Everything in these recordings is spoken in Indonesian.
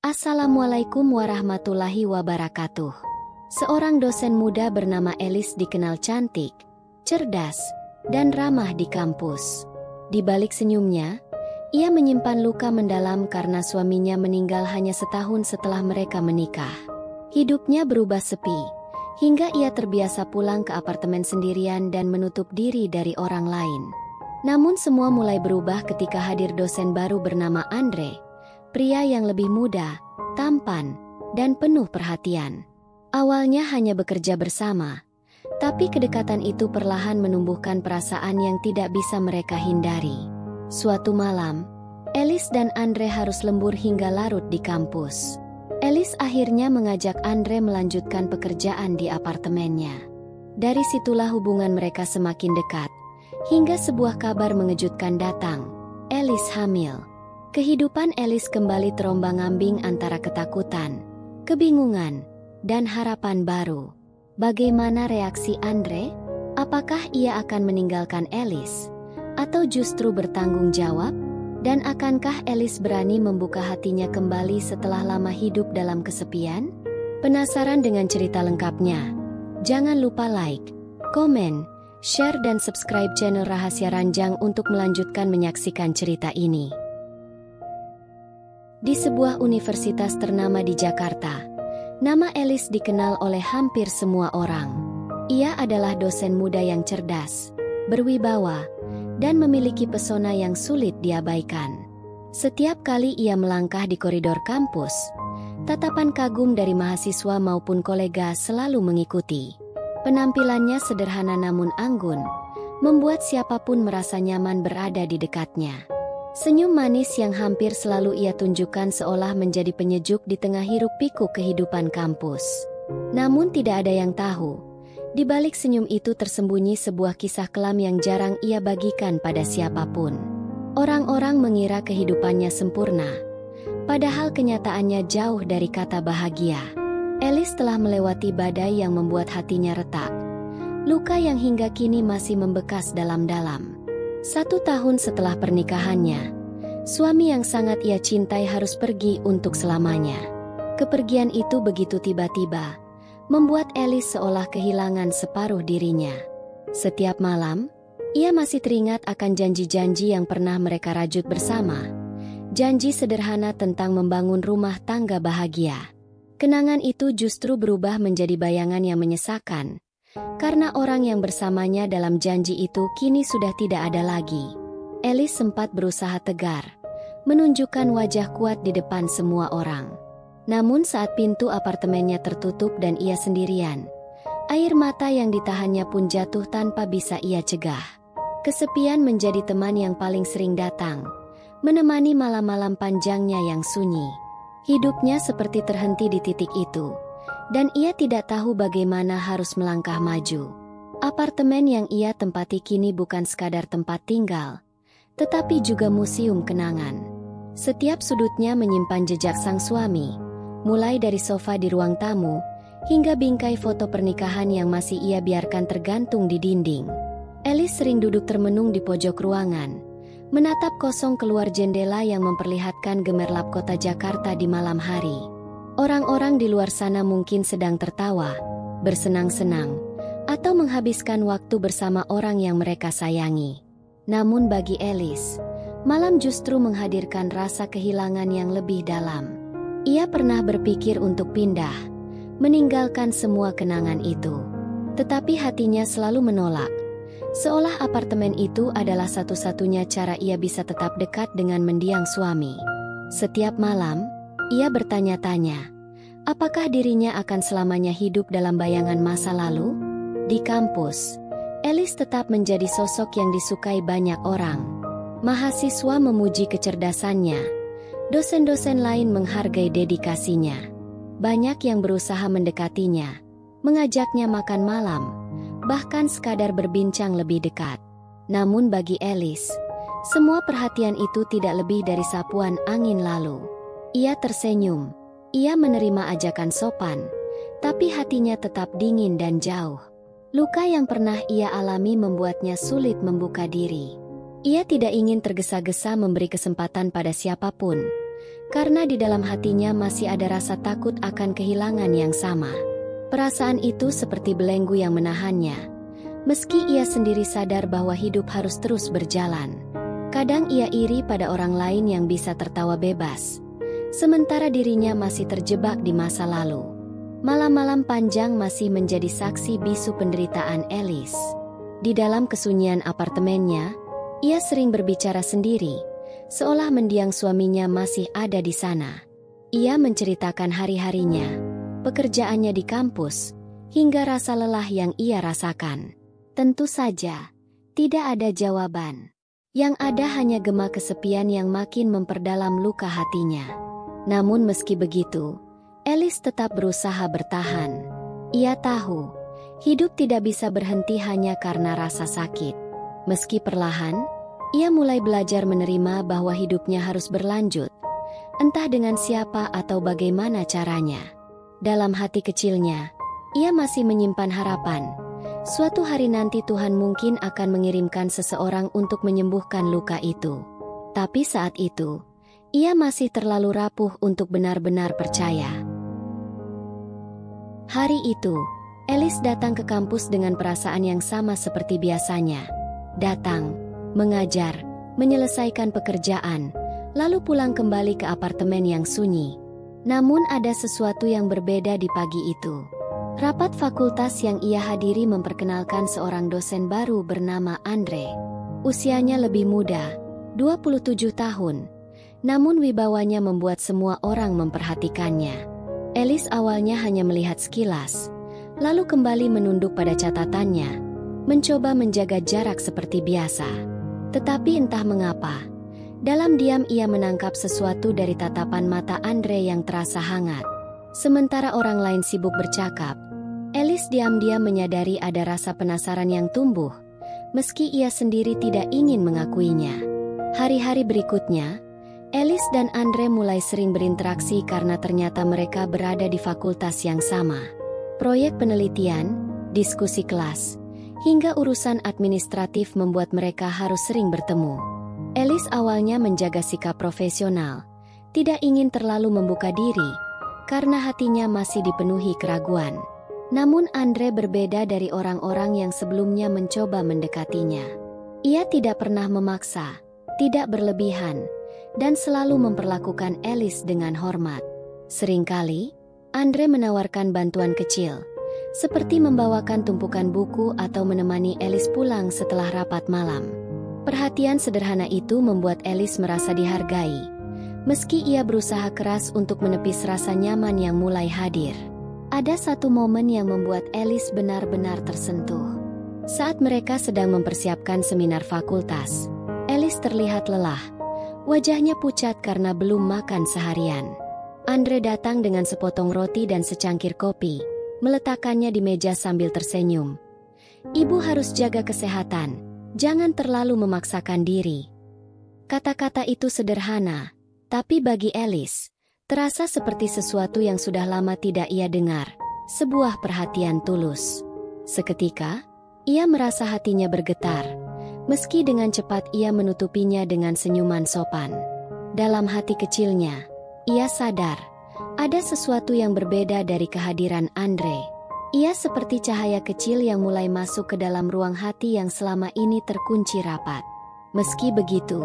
Assalamualaikum warahmatullahi wabarakatuh. Seorang dosen muda bernama Elis dikenal cantik, cerdas, dan ramah di kampus. Di balik senyumnya, ia menyimpan luka mendalam karena suaminya meninggal hanya setahun setelah mereka menikah. Hidupnya berubah sepi, hingga ia terbiasa pulang ke apartemen sendirian dan menutup diri dari orang lain. Namun semua mulai berubah ketika hadir dosen baru bernama Andre, pria yang lebih muda, tampan, dan penuh perhatian. Awalnya hanya bekerja bersama, tapi kedekatan itu perlahan menumbuhkan perasaan yang tidak bisa mereka hindari. Suatu malam, Elis dan Andre harus lembur hingga larut di kampus. Elis akhirnya mengajak Andre melanjutkan pekerjaan di apartemennya. Dari situlah hubungan mereka semakin dekat, hingga sebuah kabar mengejutkan datang. Elis hamil. Kehidupan Elis kembali terombang-ambing antara ketakutan, kebingungan, dan harapan baru. Bagaimana reaksi Andre? Apakah ia akan meninggalkan Elis? Atau justru bertanggung jawab? Dan akankah Elis berani membuka hatinya kembali setelah lama hidup dalam kesepian? Penasaran dengan cerita lengkapnya? Jangan lupa like, komen, share dan subscribe channel Rahasia Ranjang untuk melanjutkan menyaksikan cerita ini. Di sebuah universitas ternama di Jakarta, nama Elis dikenal oleh hampir semua orang. Ia adalah dosen muda yang cerdas, berwibawa, dan memiliki pesona yang sulit diabaikan. Setiap kali ia melangkah di koridor kampus, tatapan kagum dari mahasiswa maupun kolega selalu mengikuti. Penampilannya sederhana namun anggun, membuat siapapun merasa nyaman berada di dekatnya. Senyum manis yang hampir selalu ia tunjukkan seolah menjadi penyejuk di tengah hiruk-pikuk kehidupan kampus. Namun tidak ada yang tahu, di balik senyum itu tersembunyi sebuah kisah kelam yang jarang ia bagikan pada siapapun. Orang-orang mengira kehidupannya sempurna, padahal kenyataannya jauh dari kata bahagia. Elis telah melewati badai yang membuat hatinya retak, luka yang hingga kini masih membekas dalam-dalam. 1 tahun setelah pernikahannya, suami yang sangat ia cintai harus pergi untuk selamanya. Kepergian itu begitu tiba-tiba, membuat Elis seolah kehilangan separuh dirinya. Setiap malam, ia masih teringat akan janji-janji yang pernah mereka rajut bersama. Janji sederhana tentang membangun rumah tangga bahagia. Kenangan itu justru berubah menjadi bayangan yang menyesakan, karena orang yang bersamanya dalam janji itu kini sudah tidak ada lagi. Elis sempat berusaha tegar, menunjukkan wajah kuat di depan semua orang. Namun saat pintu apartemennya tertutup dan ia sendirian, air mata yang ditahannya pun jatuh tanpa bisa ia cegah. Kesepian menjadi teman yang paling sering datang, menemani malam-malam panjangnya yang sunyi. Hidupnya seperti terhenti di titik itu, dan ia tidak tahu bagaimana harus melangkah maju. Apartemen yang ia tempati kini bukan sekadar tempat tinggal, tetapi juga museum kenangan. Setiap sudutnya menyimpan jejak sang suami, mulai dari sofa di ruang tamu, hingga bingkai foto pernikahan yang masih ia biarkan tergantung di dinding. Elis sering duduk termenung di pojok ruangan, menatap kosong keluar jendela yang memperlihatkan gemerlap kota Jakarta di malam hari. Orang-orang di luar sana mungkin sedang tertawa, bersenang-senang, atau menghabiskan waktu bersama orang yang mereka sayangi. Namun bagi Elis, malam justru menghadirkan rasa kehilangan yang lebih dalam. Ia pernah berpikir untuk pindah, meninggalkan semua kenangan itu. Tetapi hatinya selalu menolak, seolah apartemen itu adalah satu-satunya cara ia bisa tetap dekat dengan mendiang suami. Setiap malam, ia bertanya-tanya, apakah dirinya akan selamanya hidup dalam bayangan masa lalu? Di kampus, Elis tetap menjadi sosok yang disukai banyak orang. Mahasiswa memuji kecerdasannya, dosen-dosen lain menghargai dedikasinya. Banyak yang berusaha mendekatinya, mengajaknya makan malam, bahkan sekadar berbincang lebih dekat. Namun bagi Elis, semua perhatian itu tidak lebih dari sapuan angin lalu. Ia tersenyum, ia menerima ajakan sopan, tapi hatinya tetap dingin dan jauh. Luka yang pernah ia alami membuatnya sulit membuka diri. Ia tidak ingin tergesa-gesa memberi kesempatan pada siapapun, karena di dalam hatinya masih ada rasa takut akan kehilangan yang sama. Perasaan itu seperti belenggu yang menahannya, meski ia sendiri sadar bahwa hidup harus terus berjalan. Kadang ia iri pada orang lain yang bisa tertawa bebas, sementara dirinya masih terjebak di masa lalu. Malam-malam panjang masih menjadi saksi bisu penderitaan Alice. Di dalam kesunyian apartemennya, ia sering berbicara sendiri, seolah mendiang suaminya masih ada di sana. Ia menceritakan hari-harinya, pekerjaannya di kampus, hingga rasa lelah yang ia rasakan. Tentu saja, tidak ada jawaban. Yang ada hanya gema kesepian yang makin memperdalam luka hatinya. Namun meski begitu, Alice tetap berusaha bertahan. Ia tahu, hidup tidak bisa berhenti hanya karena rasa sakit. Meski perlahan, ia mulai belajar menerima bahwa hidupnya harus berlanjut, entah dengan siapa atau bagaimana caranya. Dalam hati kecilnya, ia masih menyimpan harapan. Suatu hari nanti Tuhan mungkin akan mengirimkan seseorang untuk menyembuhkan luka itu. Tapi saat itu, ia masih terlalu rapuh untuk benar-benar percaya. Hari itu, Alice datang ke kampus dengan perasaan yang sama seperti biasanya. Datang, mengajar, menyelesaikan pekerjaan, lalu pulang kembali ke apartemen yang sunyi. Namun ada sesuatu yang berbeda di pagi itu. Rapat fakultas yang ia hadiri memperkenalkan seorang dosen baru bernama Andre. Usianya lebih muda, 27 tahun, namun wibawanya membuat semua orang memperhatikannya. Alice awalnya hanya melihat sekilas, lalu kembali menunduk pada catatannya, mencoba menjaga jarak seperti biasa. Tetapi entah mengapa, dalam diam ia menangkap sesuatu dari tatapan mata Andre yang terasa hangat. Sementara orang lain sibuk bercakap, Alice diam-diam menyadari ada rasa penasaran yang tumbuh, meski ia sendiri tidak ingin mengakuinya. Hari-hari berikutnya, Alice dan Andre mulai sering berinteraksi karena ternyata mereka berada di fakultas yang sama. Proyek penelitian, diskusi kelas, hingga urusan administratif membuat mereka harus sering bertemu. Alice awalnya menjaga sikap profesional, tidak ingin terlalu membuka diri, karena hatinya masih dipenuhi keraguan. Namun Andre berbeda dari orang-orang yang sebelumnya mencoba mendekatinya. Ia tidak pernah memaksa, tidak berlebihan, dan selalu memperlakukan Alice dengan hormat. Seringkali, Andre menawarkan bantuan kecil, seperti membawakan tumpukan buku atau menemani Alice pulang setelah rapat malam. Perhatian sederhana itu membuat Alice merasa dihargai, meski ia berusaha keras untuk menepis rasa nyaman yang mulai hadir. Ada satu momen yang membuat Alice benar-benar tersentuh. Saat mereka sedang mempersiapkan seminar fakultas, Alice terlihat lelah. Wajahnya pucat karena belum makan seharian. Andre datang dengan sepotong roti dan secangkir kopi, meletakkannya di meja sambil tersenyum. "Ibu harus jaga kesehatan, jangan terlalu memaksakan diri." Kata-kata itu sederhana, tapi bagi Alice, terasa seperti sesuatu yang sudah lama tidak ia dengar, sebuah perhatian tulus. Seketika, ia merasa hatinya bergetar. Meski dengan cepat ia menutupinya dengan senyuman sopan. Dalam hati kecilnya, ia sadar, ada sesuatu yang berbeda dari kehadiran Andre. Ia seperti cahaya kecil yang mulai masuk ke dalam ruang hati yang selama ini terkunci rapat. Meski begitu,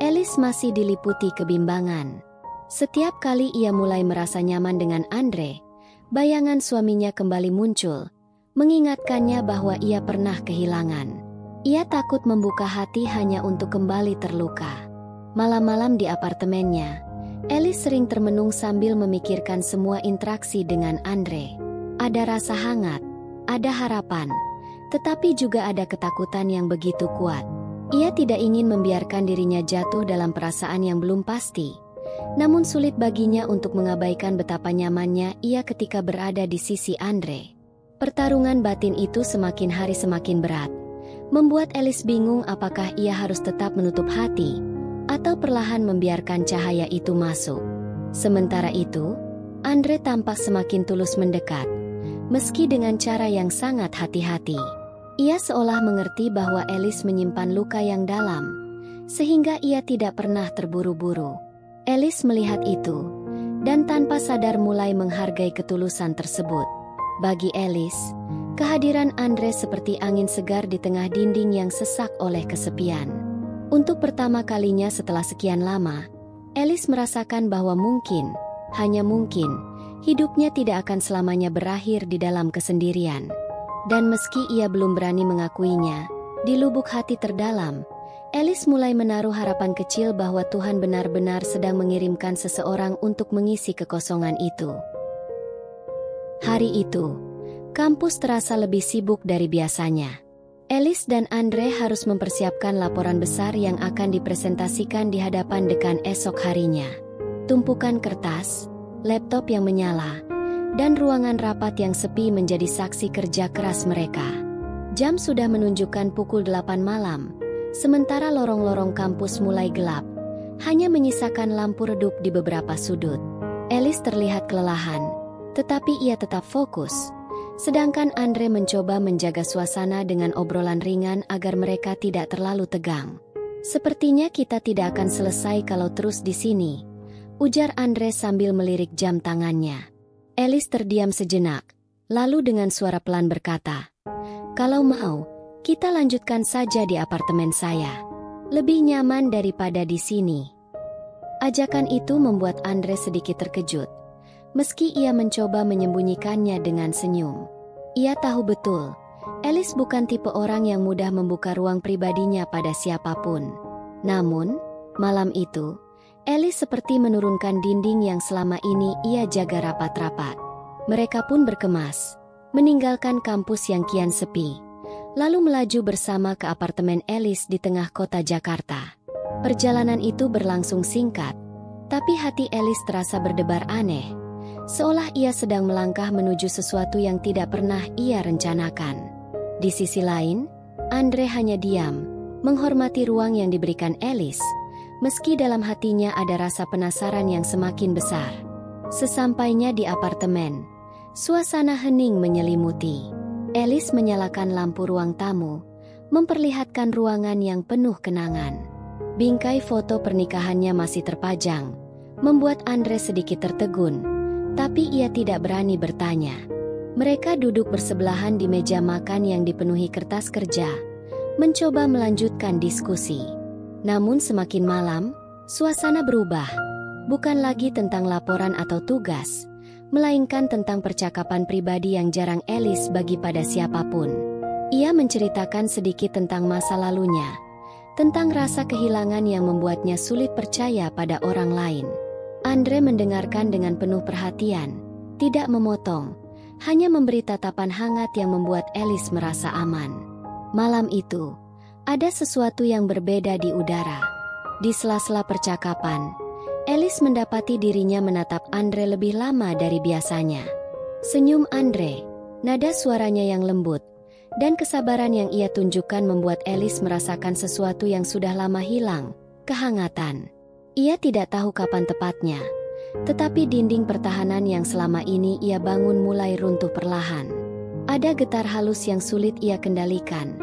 Alice masih diliputi kebimbangan. Setiap kali ia mulai merasa nyaman dengan Andre, bayangan suaminya kembali muncul, mengingatkannya bahwa ia pernah kehilangan. Ia takut membuka hati hanya untuk kembali terluka. Malam-malam di apartemennya, Alice sering termenung sambil memikirkan semua interaksi dengan Andre. Ada rasa hangat, ada harapan, tetapi juga ada ketakutan yang begitu kuat. Ia tidak ingin membiarkan dirinya jatuh dalam perasaan yang belum pasti. Namun sulit baginya untuk mengabaikan betapa nyamannya ia ketika berada di sisi Andre. Pertarungan batin itu semakin hari semakin berat, membuat Alice bingung apakah ia harus tetap menutup hati, atau perlahan membiarkan cahaya itu masuk. Sementara itu, Andre tampak semakin tulus mendekat, meski dengan cara yang sangat hati-hati. Ia seolah mengerti bahwa Alice menyimpan luka yang dalam, sehingga ia tidak pernah terburu-buru. Alice melihat itu, dan tanpa sadar mulai menghargai ketulusan tersebut. Bagi Alice, kehadiran Andre seperti angin segar di tengah dinding yang sesak oleh kesepian. Untuk pertama kalinya setelah sekian lama, Alice merasakan bahwa mungkin, hanya mungkin, hidupnya tidak akan selamanya berakhir di dalam kesendirian. Dan meski ia belum berani mengakuinya, di lubuk hati terdalam, Alice mulai menaruh harapan kecil bahwa Tuhan benar-benar sedang mengirimkan seseorang untuk mengisi kekosongan itu. Hari itu, kampus terasa lebih sibuk dari biasanya. Alice dan Andre harus mempersiapkan laporan besar yang akan dipresentasikan di hadapan dekan esok harinya. Tumpukan kertas, laptop yang menyala, dan ruangan rapat yang sepi menjadi saksi kerja keras mereka. Jam sudah menunjukkan pukul 8 malam. Sementara lorong-lorong kampus mulai gelap, hanya menyisakan lampu redup di beberapa sudut. Alice terlihat kelelahan, tetapi ia tetap fokus. Sedangkan Andre mencoba menjaga suasana dengan obrolan ringan agar mereka tidak terlalu tegang. "Sepertinya kita tidak akan selesai kalau terus di sini," ujar Andre sambil melirik jam tangannya. Alice terdiam sejenak, lalu dengan suara pelan berkata, "Kalau mau, kita lanjutkan saja di apartemen saya. Lebih nyaman daripada di sini." Ajakan itu membuat Andre sedikit terkejut, meski ia mencoba menyembunyikannya dengan senyum. Ia tahu betul, Alice bukan tipe orang yang mudah membuka ruang pribadinya pada siapapun. Namun, malam itu, Alice seperti menurunkan dinding yang selama ini ia jaga rapat-rapat. Mereka pun berkemas, meninggalkan kampus yang kian sepi, lalu melaju bersama ke apartemen Alice di tengah kota Jakarta. Perjalanan itu berlangsung singkat, tapi hati Alice terasa berdebar aneh, seolah ia sedang melangkah menuju sesuatu yang tidak pernah ia rencanakan. Di sisi lain, Andre hanya diam, menghormati ruang yang diberikan Alice, meski dalam hatinya ada rasa penasaran yang semakin besar. Sesampainya di apartemen, suasana hening menyelimuti. Alice menyalakan lampu ruang tamu, memperlihatkan ruangan yang penuh kenangan. Bingkai foto pernikahannya masih terpajang, membuat Andre sedikit tertegun, tapi ia tidak berani bertanya. Mereka duduk bersebelahan di meja makan yang dipenuhi kertas kerja, mencoba melanjutkan diskusi. Namun semakin malam, suasana berubah, bukan lagi tentang laporan atau tugas, melainkan tentang percakapan pribadi yang jarang Alice bagi pada siapapun. Ia menceritakan sedikit tentang masa lalunya, tentang rasa kehilangan yang membuatnya sulit percaya pada orang lain. Andre mendengarkan dengan penuh perhatian, tidak memotong, hanya memberi tatapan hangat yang membuat Alice merasa aman. Malam itu, ada sesuatu yang berbeda di udara. Di sela-sela percakapan, Alice mendapati dirinya menatap Andre lebih lama dari biasanya. Senyum Andre, nada suaranya yang lembut, dan kesabaran yang ia tunjukkan membuat Alice merasakan sesuatu yang sudah lama hilang, kehangatan. Ia tidak tahu kapan tepatnya, tetapi dinding pertahanan yang selama ini ia bangun mulai runtuh perlahan. Ada getar halus yang sulit ia kendalikan,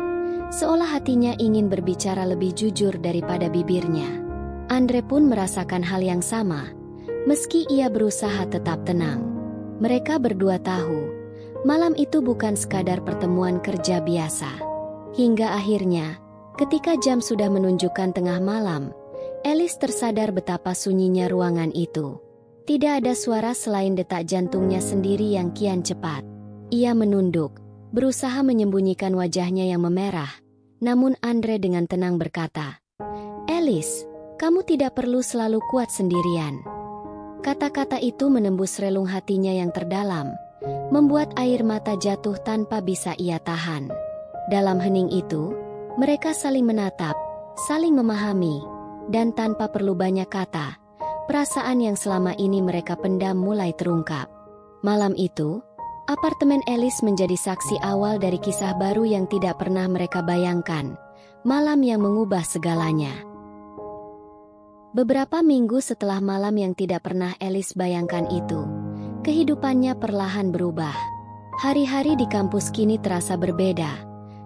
seolah hatinya ingin berbicara lebih jujur daripada bibirnya. Andre pun merasakan hal yang sama, meski ia berusaha tetap tenang. Mereka berdua tahu, malam itu bukan sekadar pertemuan kerja biasa. Hingga akhirnya, ketika jam sudah menunjukkan tengah malam, Alice tersadar betapa sunyinya ruangan itu. Tidak ada suara selain detak jantungnya sendiri yang kian cepat. Ia menunduk, berusaha menyembunyikan wajahnya yang memerah. Namun Andre dengan tenang berkata, "Alice, kamu tidak perlu selalu kuat sendirian." Kata-kata itu menembus relung hatinya yang terdalam, membuat air mata jatuh tanpa bisa ia tahan. Dalam hening itu, mereka saling menatap, saling memahami, dan tanpa perlu banyak kata, perasaan yang selama ini mereka pendam mulai terungkap. Malam itu, apartemen Alice menjadi saksi awal dari kisah baru yang tidak pernah mereka bayangkan, malam yang mengubah segalanya. Beberapa minggu setelah malam yang tidak pernah Alice bayangkan itu, kehidupannya perlahan berubah. Hari-hari di kampus kini terasa berbeda,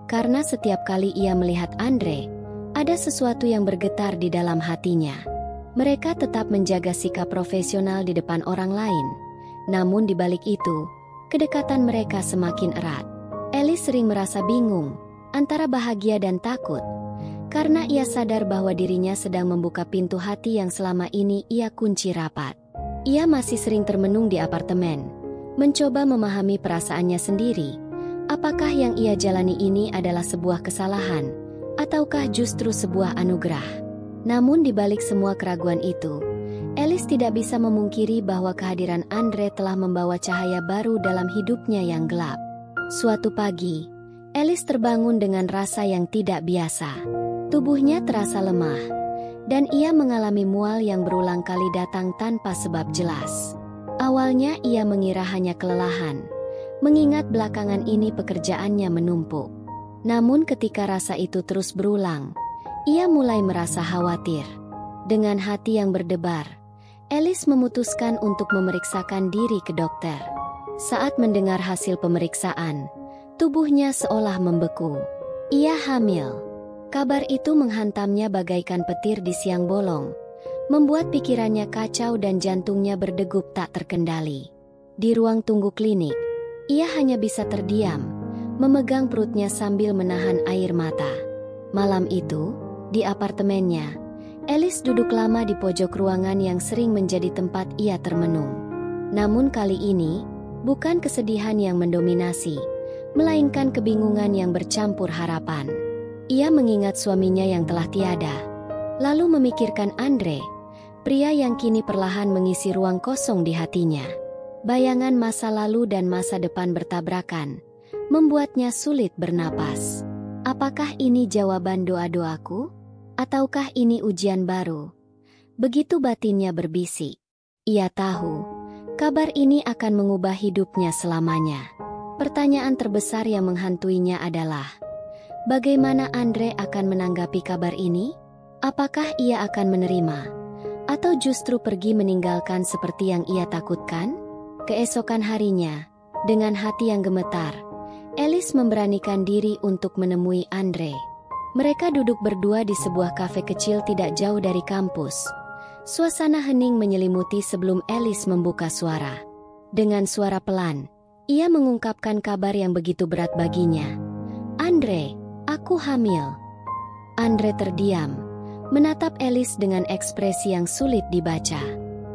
karena setiap kali ia melihat Andre, ada sesuatu yang bergetar di dalam hatinya. Mereka tetap menjaga sikap profesional di depan orang lain. Namun di balik itu, kedekatan mereka semakin erat. Alice sering merasa bingung, antara bahagia dan takut, karena ia sadar bahwa dirinya sedang membuka pintu hati yang selama ini ia kunci rapat. Ia masih sering termenung di apartemen, mencoba memahami perasaannya sendiri. Apakah yang ia jalani ini adalah sebuah kesalahan, ataukah justru sebuah anugerah? Namun di balik semua keraguan itu, Alice tidak bisa memungkiri bahwa kehadiran Andre telah membawa cahaya baru dalam hidupnya yang gelap. Suatu pagi, Alice terbangun dengan rasa yang tidak biasa. Tubuhnya terasa lemah, dan ia mengalami mual yang berulang kali datang tanpa sebab jelas. Awalnya ia mengira hanya kelelahan, mengingat belakangan ini pekerjaannya menumpuk. Namun ketika rasa itu terus berulang, ia mulai merasa khawatir. Dengan hati yang berdebar, Alice memutuskan untuk memeriksakan diri ke dokter. Saat mendengar hasil pemeriksaan, tubuhnya seolah membeku. Ia hamil. Kabar itu menghantamnya bagaikan petir di siang bolong, membuat pikirannya kacau dan jantungnya berdegup tak terkendali. Di ruang tunggu klinik, ia hanya bisa terdiam, memegang perutnya sambil menahan air mata. Malam itu, di apartemennya, Alice duduk lama di pojok ruangan yang sering menjadi tempat ia termenung. Namun kali ini, bukan kesedihan yang mendominasi, melainkan kebingungan yang bercampur harapan. Ia mengingat suaminya yang telah tiada, lalu memikirkan Andre, pria yang kini perlahan mengisi ruang kosong di hatinya. Bayangan masa lalu dan masa depan bertabrakan, membuatnya sulit bernapas. Apakah ini jawaban doa-doaku? Ataukah ini ujian baru? Begitu batinnya berbisik. Ia tahu, kabar ini akan mengubah hidupnya selamanya. Pertanyaan terbesar yang menghantuinya adalah, bagaimana Andre akan menanggapi kabar ini? Apakah ia akan menerima? Atau justru pergi meninggalkan seperti yang ia takutkan? Keesokan harinya, dengan hati yang gemetar, Alice memberanikan diri untuk menemui Andre. Mereka duduk berdua di sebuah kafe kecil tidak jauh dari kampus. Suasana hening menyelimuti sebelum Alice membuka suara. Dengan suara pelan, ia mengungkapkan kabar yang begitu berat baginya. Andre, aku hamil. Andre terdiam, menatap Alice dengan ekspresi yang sulit dibaca.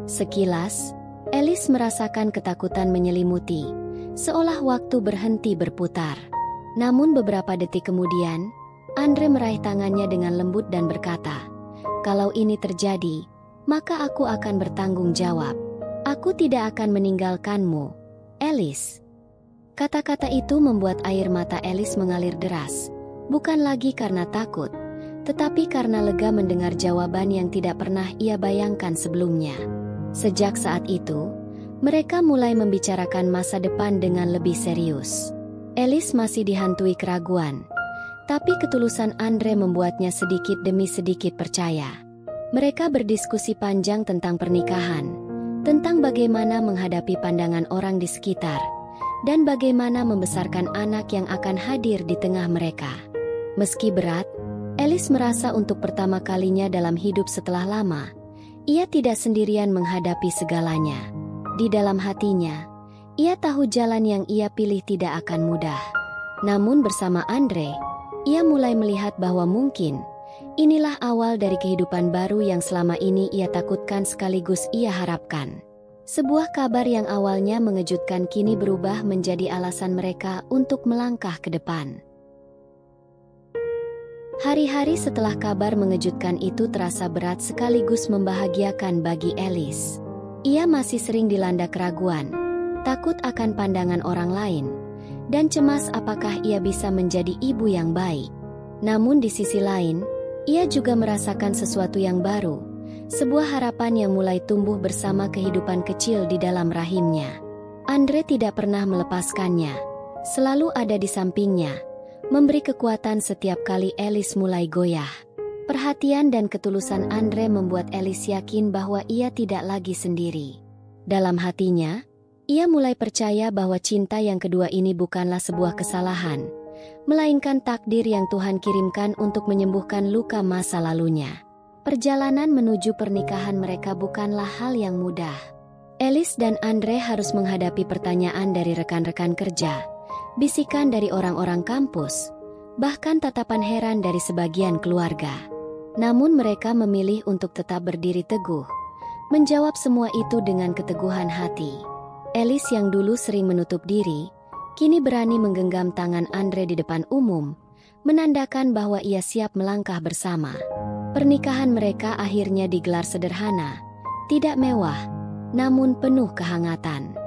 Sekilas, Alice merasakan ketakutan menyelimuti, seolah waktu berhenti berputar. Namun beberapa detik kemudian, Andre meraih tangannya dengan lembut dan berkata, "Kalau ini terjadi, maka aku akan bertanggung jawab. Aku tidak akan meninggalkanmu, Alice." Kata-kata itu membuat air mata Alice mengalir deras. Bukan lagi karena takut, tetapi karena lega mendengar jawaban yang tidak pernah ia bayangkan sebelumnya. Sejak saat itu, mereka mulai membicarakan masa depan dengan lebih serius. Alice masih dihantui keraguan, tapi ketulusan Andre membuatnya sedikit demi sedikit percaya. Mereka berdiskusi panjang tentang pernikahan, tentang bagaimana menghadapi pandangan orang di sekitar, dan bagaimana membesarkan anak yang akan hadir di tengah mereka. Meski berat, Alice merasa untuk pertama kalinya dalam hidup setelah lama, ia tidak sendirian menghadapi segalanya. Di dalam hatinya, ia tahu jalan yang ia pilih tidak akan mudah. Namun bersama Andre, ia mulai melihat bahwa mungkin inilah awal dari kehidupan baru yang selama ini ia takutkan sekaligus ia harapkan. Sebuah kabar yang awalnya mengejutkan kini berubah menjadi alasan mereka untuk melangkah ke depan. Hari-hari setelah kabar mengejutkan itu terasa berat sekaligus membahagiakan bagi Alice. Ia masih sering dilanda keraguan, takut akan pandangan orang lain, dan cemas apakah ia bisa menjadi ibu yang baik. Namun di sisi lain, ia juga merasakan sesuatu yang baru, sebuah harapan yang mulai tumbuh bersama kehidupan kecil di dalam rahimnya. Andre tidak pernah melepaskannya, selalu ada di sampingnya, memberi kekuatan setiap kali Alice mulai goyah. Perhatian dan ketulusan Andre membuat Alice yakin bahwa ia tidak lagi sendiri. Dalam hatinya, ia mulai percaya bahwa cinta yang kedua ini bukanlah sebuah kesalahan, melainkan takdir yang Tuhan kirimkan untuk menyembuhkan luka masa lalunya. Perjalanan menuju pernikahan mereka bukanlah hal yang mudah. Alice dan Andre harus menghadapi pertanyaan dari rekan-rekan kerja, bisikan dari orang-orang kampus, bahkan tatapan heran dari sebagian keluarga. Namun mereka memilih untuk tetap berdiri teguh, menjawab semua itu dengan keteguhan hati. Alice yang dulu sering menutup diri, kini berani menggenggam tangan Andre di depan umum, menandakan bahwa ia siap melangkah bersama. Pernikahan mereka akhirnya digelar sederhana, tidak mewah, namun penuh kehangatan.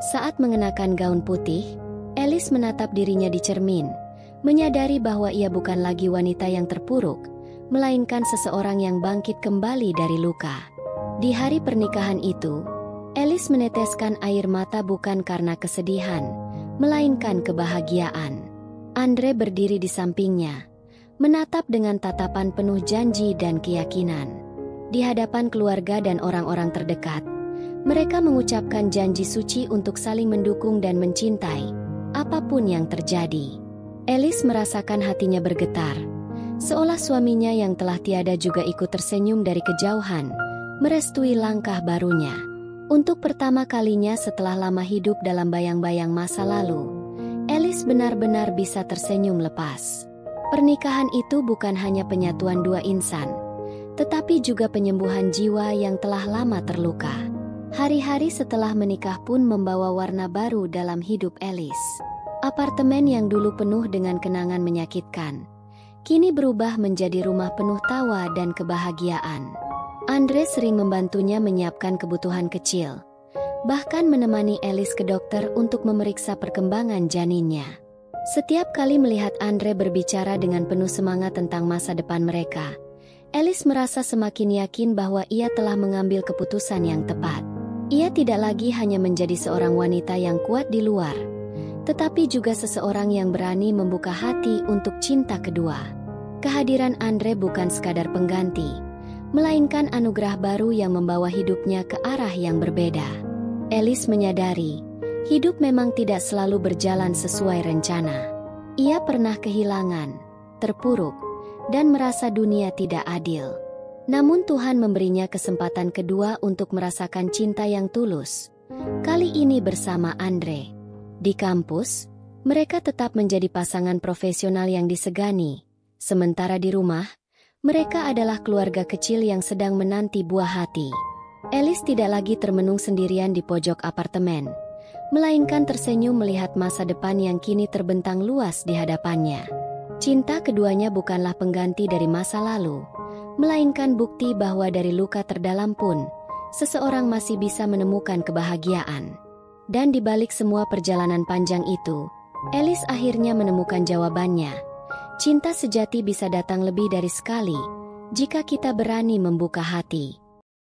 Saat mengenakan gaun putih, Alice menatap dirinya di cermin, menyadari bahwa ia bukan lagi wanita yang terpuruk, melainkan seseorang yang bangkit kembali dari luka. Di hari pernikahan itu, Alice meneteskan air mata bukan karena kesedihan, melainkan kebahagiaan. Andre berdiri di sampingnya, menatap dengan tatapan penuh janji dan keyakinan. Di hadapan keluarga dan orang-orang terdekat, mereka mengucapkan janji suci untuk saling mendukung dan mencintai, apapun yang terjadi. Alice merasakan hatinya bergetar, seolah suaminya yang telah tiada juga ikut tersenyum dari kejauhan, merestui langkah barunya. Untuk pertama kalinya setelah lama hidup dalam bayang-bayang masa lalu, Alice benar-benar bisa tersenyum lepas. Pernikahan itu bukan hanya penyatuan dua insan, tetapi juga penyembuhan jiwa yang telah lama terluka. Hari-hari setelah menikah pun membawa warna baru dalam hidup Alice. Apartemen yang dulu penuh dengan kenangan menyakitkan, kini berubah menjadi rumah penuh tawa dan kebahagiaan. Andre sering membantunya menyiapkan kebutuhan kecil, bahkan menemani Alice ke dokter untuk memeriksa perkembangan janinnya. Setiap kali melihat Andre berbicara dengan penuh semangat tentang masa depan mereka, Alice merasa semakin yakin bahwa ia telah mengambil keputusan yang tepat. Ia tidak lagi hanya menjadi seorang wanita yang kuat di luar, tetapi juga seseorang yang berani membuka hati untuk cinta kedua. Kehadiran Andre bukan sekadar pengganti, melainkan anugerah baru yang membawa hidupnya ke arah yang berbeda. Alice menyadari, hidup memang tidak selalu berjalan sesuai rencana. Ia pernah kehilangan, terpuruk, dan merasa dunia tidak adil. Namun Tuhan memberinya kesempatan kedua untuk merasakan cinta yang tulus. Kali ini bersama Andre. Di kampus, mereka tetap menjadi pasangan profesional yang disegani. Sementara di rumah, mereka adalah keluarga kecil yang sedang menanti buah hati. Alice tidak lagi termenung sendirian di pojok apartemen, melainkan tersenyum melihat masa depan yang kini terbentang luas di hadapannya. Cinta keduanya bukanlah pengganti dari masa lalu, melainkan bukti bahwa dari luka terdalam pun, seseorang masih bisa menemukan kebahagiaan. Dan di balik semua perjalanan panjang itu, Alice akhirnya menemukan jawabannya. Cinta sejati bisa datang lebih dari sekali, jika kita berani membuka hati.